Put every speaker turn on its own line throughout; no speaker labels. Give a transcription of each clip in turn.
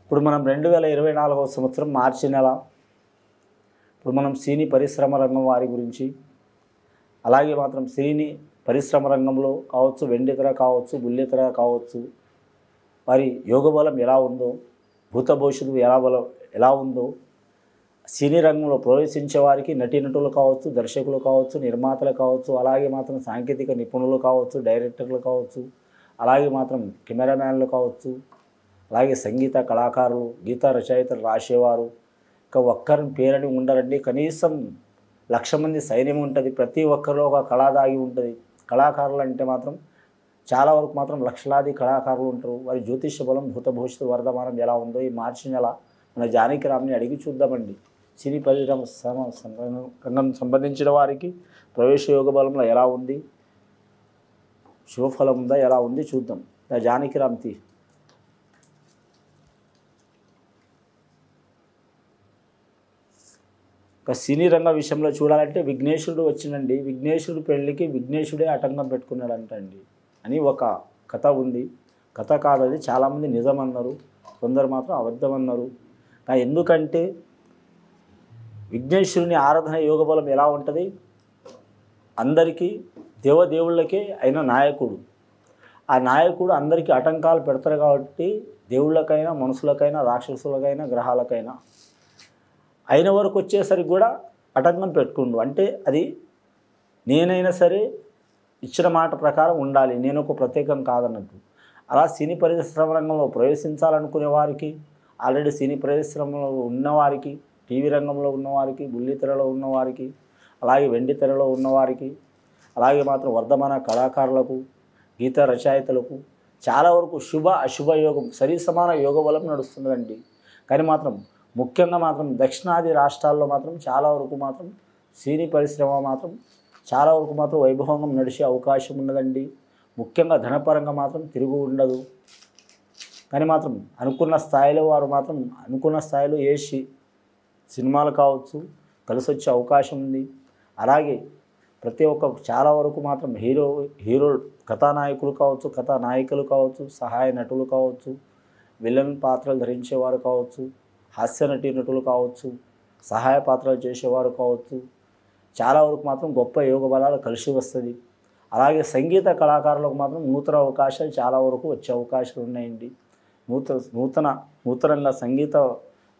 ఇప్పుడు మనం 2024వ సంవత్సరం మార్చి నెల. ఇప్పుడు మనం సినీ పరిశ్రమ రంగం వారి గురించి, అలాగే మాత్రం సినీ పరిశ్రమ రంగంలో కావచ్చు, వెండితెర కావచ్చు, బుల్లితెర కావచ్చు, వారి యోగ బలం ఎలా ఉందో, భూత భవిష్యత్తు ఎలా ఉందో, సినీ రంగంలో ప్రవేశించే వారికి నటీనటులు కావచ్చు, దర్శకులు కావచ్చు, నిర్మాతలు కావచ్చు, అలాగే మాత్రం సాంకేతిక నిపుణులు కావచ్చు, డైరెక్టర్లు కావచ్చు, అలాగే మాత్రం కెమెరామ్యాన్లు కావచ్చు, అలాగే సంగీత కళాకారులు, గీత రచయితలు రాసేవారు, ఇంకా ఒక్కరిని పేరని ఉండరండి. కనీసం 1,00,000 మంది సైన్యం ఉంటుంది. ప్రతి ఒక్కరిలో ఒక కళ దాగి ఉంటుంది. కళాకారులు అంటే మాత్రం చాలా వరకు మాత్రం లక్షలాది కళాకారులు ఉంటారు. వారి జ్యోతిష బలం, భూత భవిష్యత్తు వర్ధమానం ఎలా ఉందో ఈ మార్చి నెల మన జానకిరామ్ని అడిగి చూద్దామండి. సినీ పరిశ్రమ రంగం సంబంధించిన వారికి ప్రవేశ యోగ బలంలో ఎలా ఉంది, శుభఫలం ఉందా, ఎలా ఉంది చూద్దాం. జానకిరామ్ తీ. సినీ రంగ విషయంలో చూడాలంటే విఘ్నేశ్వరుడు వచ్చిందండి. విఘ్నేశ్వరుడు పెళ్ళికి విఘ్నేశ్వరుడే ఆటంకం పెట్టుకున్నాడంటండి అని ఒక కథ ఉంది. కథ కాదది, చాలామంది నిజమన్నారు, కొందరు మాత్రం అబద్ధమన్నారు. ఎందుకంటే విఘ్నేశ్వరుని ఆరాధన యోగ బలం ఎలా ఉంటుంది, అందరికీ దేవదేవుళ్ళకే అయిన నాయకుడు. ఆ నాయకుడు అందరికీ ఆటంకాలు పెడతారు కాబట్టి దేవుళ్ళకైనా, మనుషులకైనా, రాక్షసులకైనా, గ్రహాలకైనా అయిన వరకు వచ్చేసరికి కూడా ఆటంకం పెట్టుకుండు. అంటే అది నేనైనా సరే ఇచ్చిన మాట ప్రకారం ఉండాలి, నేను ఒక ప్రత్యేకం కాదన్నట్టు. అలా సినీ పరిశ్రమ రంగంలో ప్రవేశించాలనుకునే వారికి, ఆల్రెడీ సినీ పరిశ్రమలో ఉన్నవారికి, టీవీ రంగంలో ఉన్నవారికి, బుల్లితెరలో ఉన్నవారికి, అలాగే వెండితెరలో ఉన్నవారికి, అలాగే మాత్రం వర్ధమాన కళాకారులకు, గీత రచయితలకు చాలా వరకు శుభ అశుభ యోగం సరి సమాన యోగ బలం నడుస్తున్నదండి. కానీ మాత్రం ముఖ్యంగా మాత్రం దక్షిణాది రాష్ట్రాల్లో మాత్రం చాలా వరకు మాత్రం సినీ పరిశ్రమ మాత్రం చాలా వరకు మాత్రం వైభవంగా నడిచే అవకాశం ఉన్నదండి. ముఖ్యంగా ధనపరంగా మాత్రం తిరుగు ఉండదు. కానీ మాత్రం అనుకున్న స్థాయిలో వారు మాత్రం అనుకున్న స్థాయిలో ఏ సినిమాలు కావచ్చు కలిసి వచ్చే అవకాశం ఉంది. అలాగే ప్రతి ఒక్క చాలా వరకు మాత్రం హీరో కథానాయకులు కావచ్చు, కథానాయికలు కావచ్చు, సహాయ నటులు కావచ్చు, విలన్ పాత్రలు ధరించేవారు కావచ్చు, హాస్య నటులు కావచ్చు, సహాయ పాత్రలు చేసేవారు కావచ్చు, చాలా వరకు మాత్రం గొప్ప యోగ బలాలు కలిసి వస్తుంది. అలాగే సంగీత కళాకారులకు మాత్రం నూతన అవకాశాలు చాలా వరకు వచ్చే అవకాశాలు ఉన్నాయండి. నూతనంగా సంగీత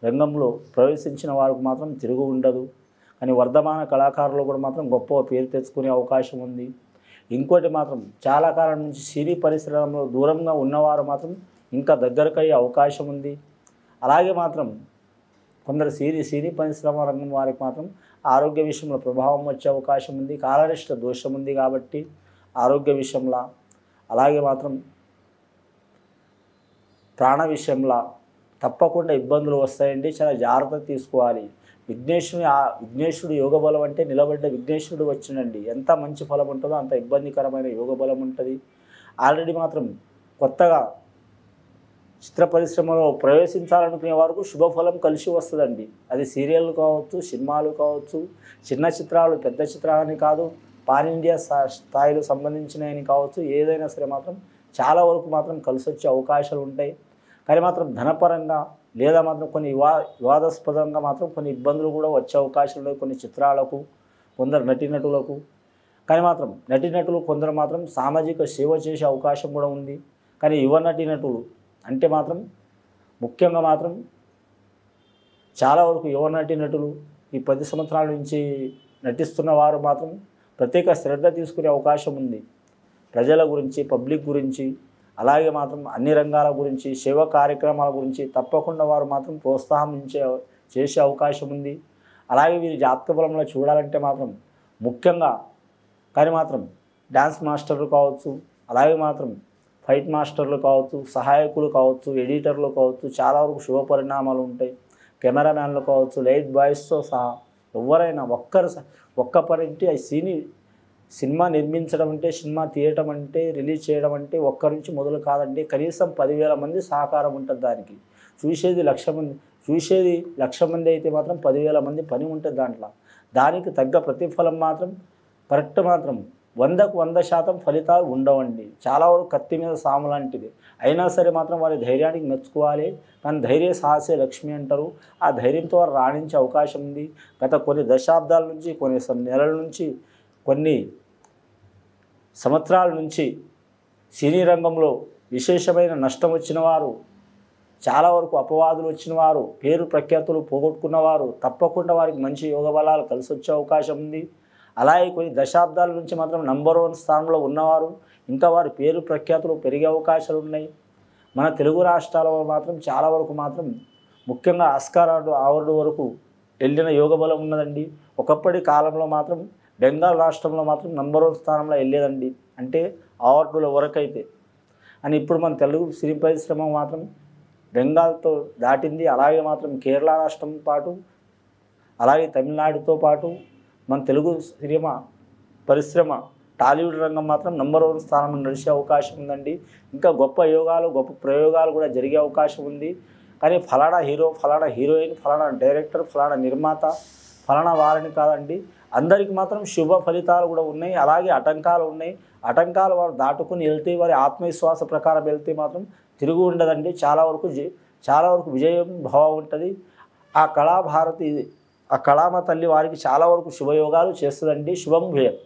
రంగంలో ప్రవేశించిన వారికి మాత్రం తిరుగు ఉండదు. కానీ వర్ధమాన కళాకారులు కూడా మాత్రం గొప్ప పేరు తెచ్చుకునే అవకాశం ఉంది. ఇంకోటి మాత్రం చాలా కాలం నుంచి సినీ పరిశ్రమలో దూరంగా ఉన్నవారు మాత్రం ఇంకా దగ్గరకయ్యే అవకాశం ఉంది. అలాగే మాత్రం కొందరు సినీ పరిశ్రమ రంగం వారికి మాత్రం ఆరోగ్య విషయంలో ప్రభావం వచ్చే అవకాశం ఉంది. కాలరిష్ట దోషం ఉంది కాబట్టి ఆరోగ్య విషయంలో, అలాగే మాత్రం ప్రాణ విషయంలో తప్పకుండా ఇబ్బందులు వస్తాయండి. చాలా జాగ్రత్త తీసుకోవాలి. విఘ్నేశ్వరుడు యోగ బలం అంటే నిలబడ్డ విఘ్నేశ్వరుడు వచ్చిందండి. ఎంత మంచి ఫలం ఉంటుందో అంత ఇబ్బందికరమైన యోగ బలం ఉంటుంది. ఆల్రెడీ మాత్రం కొత్తగా చిత్ర పరిశ్రమలో ప్రవేశించాలనుకునే వారికి శుభఫలం కలిసి వస్తుందండి. అది సీరియళ్ళు కావచ్చు, సినిమాలు కావచ్చు, చిన్న చిత్రాలు, పెద్ద చిత్రాలని కాదు, పాన్ ఇండియా స్థాయిలో సంబంధించినవి కావచ్చు, ఏదైనా సరే మాత్రం చాలా వరకు మాత్రం కలిసి వచ్చే అవకాశాలు ఉంటాయి. కానీ మాత్రం ధనపరంగా లేదా మాత్రం కొన్ని వివాదాస్పదంగా మాత్రం కొన్ని ఇబ్బందులు కూడా వచ్చే అవకాశాలు ఉన్నాయి కొన్ని చిత్రాలకు, కొందరు నటీనటులకు. కానీ మాత్రం నటీనటులు కొందరు మాత్రం సామాజిక సేవ చేసే అవకాశం కూడా ఉంది. కానీ యువ నటీనటులు అంటే మాత్రం ముఖ్యంగా మాత్రం చాలా వరకు యువ నటీనటులు ఈ 10 సంవత్సరాల నుంచి నటిస్తున్న వారు మాత్రం ప్రత్యేక శ్రద్ధ తీసుకునే అవకాశం ఉంది. ప్రజల గురించి, పబ్లిక్ గురించి, అలాగే మాత్రం అన్ని రంగాల గురించి, సేవా కార్యక్రమాల గురించి తప్పకుండా వారు మాత్రం ప్రోత్సాహం చేసే అవకాశం ఉంది. అలాగే వీరి జాతక బలంలో చూడాలంటే మాత్రం ముఖ్యంగా కానీ మాత్రం డ్యాన్స్ మాస్టర్లు కావచ్చు, అలాగే మాత్రం ఫైట్ మాస్టర్లు కావచ్చు, సహాయకులు కావచ్చు, ఎడిటర్లు కావచ్చు, చాలా వరకు శుభ పరిణామాలు ఉంటాయి. కెమెరామ్యాన్లు కావచ్చు, లైట్ బాయ్స్తో సహా ఎవరైనా ఒక్క పనింటి సినిమా నిర్మించడం అంటే, సినిమా తీయటం అంటే, రిలీజ్ చేయడం అంటే ఒక్కరి నుంచి మొదలు కాదండి. కనీసం 10,000 మంది సహకారం ఉంటుంది దానికి. చూసేది 1,00,000 మంది అయితే మాత్రం 10,000 మంది పని ఉంటుంది దాంట్లో. దానికి తగ్గ ప్రతిఫలం మాత్రం కరెక్ట్ మాత్రం 100కు 100% ఫలితాలు ఉండవండి. చాలా వరకు కత్తి మీద సాము లాంటిది. అయినా సరే మాత్రం వారి ధైర్యానికి మెచ్చుకోవాలి. కానీ ధైర్య సాహసే లక్ష్మి అంటారు. ఆ ధైర్యంతో వారు రాణించే అవకాశం ఉంది. గత కొన్ని దశాబ్దాల నుంచి, కొన్ని నెలల నుంచి, కొన్ని సంవత్సరాల నుంచి సినీ రంగంలో విశేషమైన నష్టం వచ్చిన వారు, చాలా వరకు అపవాదులు వచ్చిన వారు, పేరు ప్రఖ్యాతులు పోగొట్టుకున్నవారు తప్పకుండా వారికి మంచి యోగ బలాలు కలిసి వచ్చే అవకాశం ఉంది. అలాగే కొన్ని దశాబ్దాల నుంచి మాత్రం నంబర్ 1 స్థానంలో ఉన్నవారు ఇంకా వారి పేరు ప్రఖ్యాతులు పెరిగే అవకాశాలు ఉన్నాయి. మన తెలుగు రాష్ట్రాలలో మాత్రం చాలా వరకు మాత్రం ముఖ్యంగా ఆస్కార్ అవార్డు వరకు వెళ్ళిన యోగ బలం ఉన్నదండి. ఒకప్పటి కాలంలో మాత్రం బెంగాల్ రాష్ట్రంలో మాత్రం నంబర్ 1 స్థానంలో వెళ్ళేదండి, అంటే అవార్డుల వరకైతే. అని ఇప్పుడు మన తెలుగు సినీ పరిశ్రమ మాత్రం బెంగాల్తో దాటింది. అలాగే మాత్రం కేరళ రాష్ట్రం పాటు, అలాగే తమిళనాడుతో పాటు మన తెలుగు సినిమా పరిశ్రమ టాలీవుడ్ రంగం మాత్రం నంబర్ 1 స్థానంలో నడిచే అవకాశం ఉందండి. ఇంకా గొప్ప యోగాలు, గొప్ప ప్రయోగాలు కూడా జరిగే అవకాశం ఉంది. కానీ ఫలానా హీరో, ఫలానా హీరోయిన్, ఫలానా డైరెక్టర్, ఫలానా నిర్మాత, ఫలానా వారిని కాదండి. అందరికీ మాత్రం శుభ ఫలితాలు కూడా ఉన్నాయి. అలాగే ఆటంకాలు ఉన్నాయి. ఆటంకాలు వారు దాటుకుని వెళ్తే, వారి ఆత్మవిశ్వాస ప్రకారం వెళ్తే మాత్రం తిరుగు ఉండదండి. చాలా వరకు విజయం భావం ఉంటుంది. ఆ కళాభారతి, ఆ కళామ తల్లి వారికి చాలా వరకు శుభయోగాలు చేస్తుందండి. శుభం భయం.